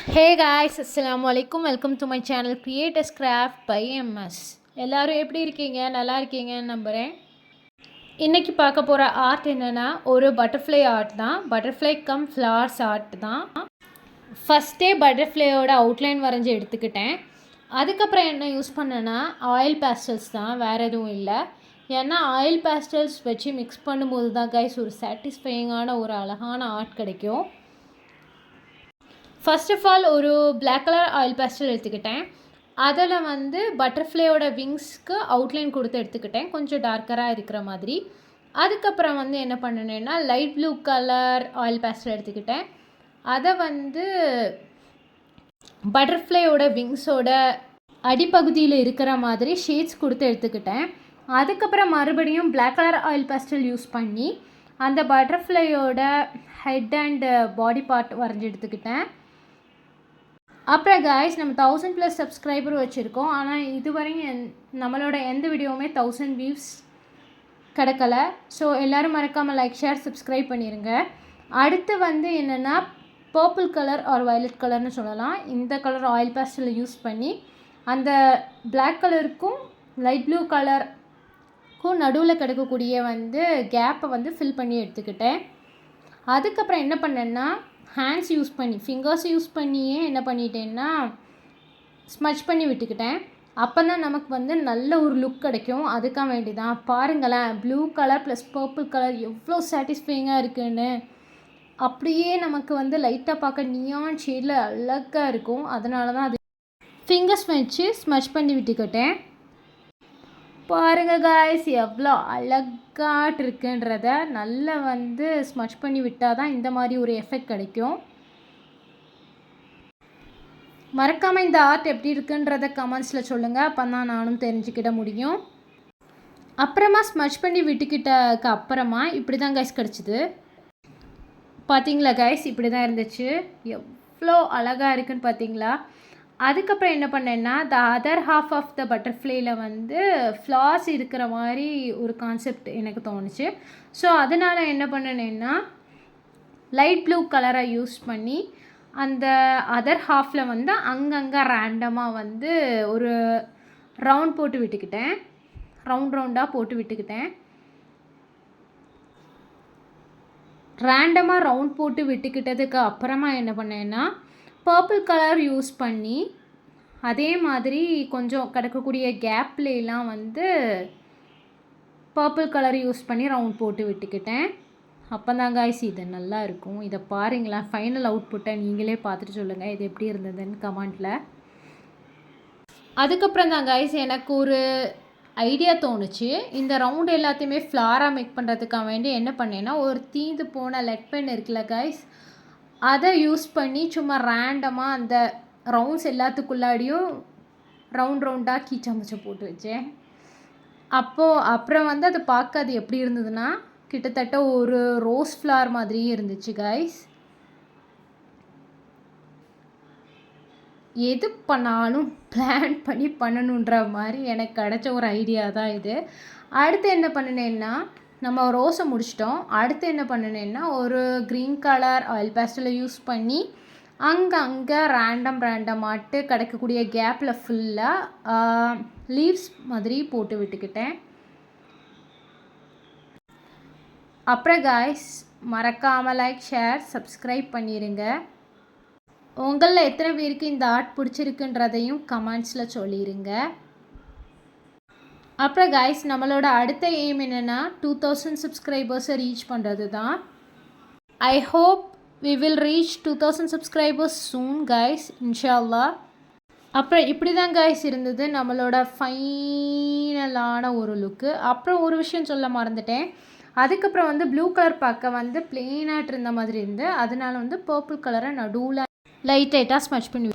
Hey guys, Assalamu alaikum. Welcome to my channel Creators Craft by MS. எல்லாரும் எப்படி இருக்கீங்க? நல்லா இருக்கீங்கன்னு நம்புகிறேன். இன்றைக்கி பார்க்க போகிற ஆர்ட் என்னென்னா ஒரு பட்டர்ஃப்ளை ஆர்ட் தான். பட்டர்ஃப்ளை கம் ஃப்ளவர்ஸ் ஆர்ட் தான். ஃபஸ்ட்டே பட்டர்ஃப்ளையோட அவுட்லைன் வரைஞ்சி எடுத்துக்கிட்டேன். அதுக்கப்புறம் என்ன யூஸ் பண்ணேன்னா ஆயில் பேஸ்டல்ஸ் தான், வேறு எதுவும் இல்லை. ஏன்னா ஆயில் பேஸ்டல்ஸ் வச்சு மிக்ஸ் பண்ணும்போது தான் கைஸ் ஒரு சாட்டிஸ்ஃபையிங்கான ஒரு அழகான ஆர்ட் கிடைக்கும். ஃபர்ஸ்ட் ஆஃப் ஆல் ஒரு பிளாக் கலர் ஆயில் பேஸ்டல் எடுத்துக்கிட்டேன். அதில் பட்டர்ஃப்ளையோட விங்ஸ்க்கு அவுட்லைன் கொடுத்து எடுத்துக்கிட்டேன், கொஞ்சம் டார்க்கராக இருக்கிற மாதிரி. அதுக்கப்புறம் என்ன பண்ணினேன்னா light blue colour oil pastel எடுத்துக்கிட்டேன். அதை பட்டர்ஃப்ளையோட விங்ஸோட அடிப்பகுதியில் இருக்கிற மாதிரி ஷேட்ஸ் கொடுத்து எடுத்துக்கிட்டேன். அதுக்கப்புறம் மறுபடியும் black colour oil pastel use பண்ணி அந்த பட்டர்ஃப்ளையோட ஹெட் அண்ட் பாடி பார்ட் வரைஞ்சி எடுத்துக்கிட்டேன். அப்புறம் காய்ஸ், நம்ம 1000+ சப்ஸ்கிரைபர் வச்சுருக்கோம். ஆனால் இதுவரையும் நம்மளோட எந்த வீடியோவுமே 1000 வியூஸ் கிடைக்கலை. ஸோ எல்லோரும் மறக்காமல் லைக், ஷேர், சப்ஸ்கிரைப் பண்ணிடுங்க. அடுத்து என்னென்னா பர்பிள் கலர் ஆர் வயலட் கலர்னு சொல்லலாம். இந்த கலர் ஆயில் பேஸ்டல் யூஸ் பண்ணி அந்த பிளாக் கலருக்கும் லைட் ப்ளூ கலருக்கும் நடுவில் கிடைக்கக்கூடிய கேப்பை ஃபில் பண்ணி எடுத்துக்கிட்டேன். அதுக்கப்புறம் என்ன பண்ணேன்னா ஹேண்ட்ஸ் யூஸ் பண்ணி, ஃபிங்கர்ஸ் யூஸ் பண்ணியே என்ன பண்ணிட்டேன்னா ஸ்மச் பண்ணி விட்டுக்கிட்டேன். அப்போ தான் நமக்கு நல்ல ஒரு லுக் கிடைக்கும். அதுக்காக வேண்டி தான் பாருங்களேன், blue colour plus purple colour எவ்வளோ சாட்டிஸ்ஃபையிங்காக இருக்குன்னு. அப்படியே நமக்கு லைட்டாக பார்க்க நியான் ஷேடில் அழகாக இருக்கும். அதனால தான் அது ஃபிங்கர்ஸ் வச்சு ஸ்மச் பண்ணி விட்டுக்கிட்டேன். பாருங்கள் காய்ஸ், எவ்வளோ அழகாட்டு இருக்குன்றத நல்லா ஸ்மச் பண்ணி விட்டால் தான் இந்த மாதிரி ஒரு எஃபெக்ட் கிடைக்கும். மறக்காமல் இந்த ஆர்ட் எப்படி இருக்குன்றத கமெண்ட்ஸில் சொல்லுங்கள், அப்போ தான் நானும் தெரிஞ்சுக்கிட முடியும். அப்புறமா ஸ்மச் பண்ணி விட்டுக்கிட்டதுக்கு அப்புறமா இப்படி தான் கைஸ் கிடச்சிது. பார்த்தீங்களா கைஸ், இப்படி தான் இருந்துச்சு. எவ்வளோ அழகாக இருக்குன்னு பார்த்தீங்களா. அதுக்கப்புறம் என்ன பண்ணேன்னா the other half of the பட்டர்ஃப்ளைல ஃப்ளார்ஸ் இருக்கிற மாதிரி ஒரு கான்செப்ட் எனக்கு தோணுச்சு. ஸோ அதனால் என்ன பண்ணினேன்னா லைட் ப்ளூ கலரை யூஸ் பண்ணி அந்த அதர் ஹாஃபில் அங்கங்கே ரேண்டமாக ஒரு ரவுண்ட் போட்டு விட்டுக்கிட்டேன். ரவுண்டாக போட்டு விட்டுக்கிட்டேன். ரேண்டமாக ரவுண்ட் போட்டு விட்டுக்கிட்டதுக்கு அப்புறமா என்ன பண்ணேன்னா பர்பிள் கலர் யூஸ் பண்ணி அதே மாதிரி கொஞ்சம் கிடக்கக்கூடிய கேப்லாம் பர்பிள் கலர் யூஸ் பண்ணி ரவுண்ட் போட்டு விட்டுக்கிட்டேன். அப்போ தான் காய்ஸ் இது நல்லா இருக்கும். இதை பாருங்களேன், ஃபைனல் அவுட்புட்டை நீங்களே பார்த்துட்டு சொல்லுங்கள் இது எப்படி இருந்ததுன்னு கமெண்ட்டில். அதுக்கப்புறம் தான் காய்ஸ் எனக்கு ஒரு ஐடியா தோணுச்சு. இந்த ரவுண்ட் எல்லாத்தையுமே ஃப்ளாராக மேக் பண்ணுறதுக்காக வேண்டி என்ன பண்ணேன்னா ஒரு தீந்து போன லெட் பென் இருக்குல்ல காய்ஸ், அதை யூஸ் பண்ணி சும்மா ரேண்டமாக அந்த ரவுண்ட்ஸ் எல்லாத்துக்குள்ளாடியும் ரவுண்டாக கீச்சமச்சை போட்டு வச்சேன். அப்புறம் அதை பார்க்க அது எப்படி இருந்ததுன்னா கிட்டத்தட்ட ஒரு ரோஸ் ஃப்ளவர் மாதிரியே இருந்துச்சு கைஸ். எது பண்ணாலும் பிளான் பண்ணி பண்ணணுன்ற மாதிரி எனக்கு கிடச்ச ஒரு ஐடியா தான் இது. அடுத்து என்ன பண்ணினேன்னா நம்ம ரோஸை முடிச்சிட்டோம். அடுத்து என்ன பண்ணினேன்னா ஒரு க்ரீன் கலர் ஆயில் பேஸ்டலை யூஸ் பண்ணி அங்கே ரேண்டமாட்டு கிடைக்கக்கூடிய கேப்பில் ஃபுல்லாக லீவ்ஸ் மாதிரி போட்டு விட்டுக்கிட்டேன். அப்புறம் காய்ஸ், மறக்காமல் லைக், ஷேர், சப்ஸ்கிரைப் பண்ணிடுங்க. உங்களில் எத்தனை பேருக்கு இந்த ஆர்ட் பிடிச்சிருக்குன்றதையும் கமெண்ட்ஸில் சொல்லிடுங்க. அப்புறம் கைஸ், நம்மளோட அடுத்த எய்ம் என்னென்னா 2000 சப்ஸ்கிரைபர்ஸை ரீச் பண்ணுறது தான். I hope we will reach 2000 subscribers soon guys, இன்ஷால்லா. அப்புறம் இப்படி தான் கைஸ் இருந்தது நம்மளோட ஃபைனலான ஒரு லுக்கு. அப்புறம் ஒரு விஷயம் சொல்ல மறந்துட்டேன். அதுக்கப்புறம் ப்ளூ கலர் பார்க்க பிளெயினாகிட்டு இருந்த மாதிரி இருந்து அதனால பர்பிள் கலரை நடுவில் லைட்டாக ஸ்மச் பண்ணி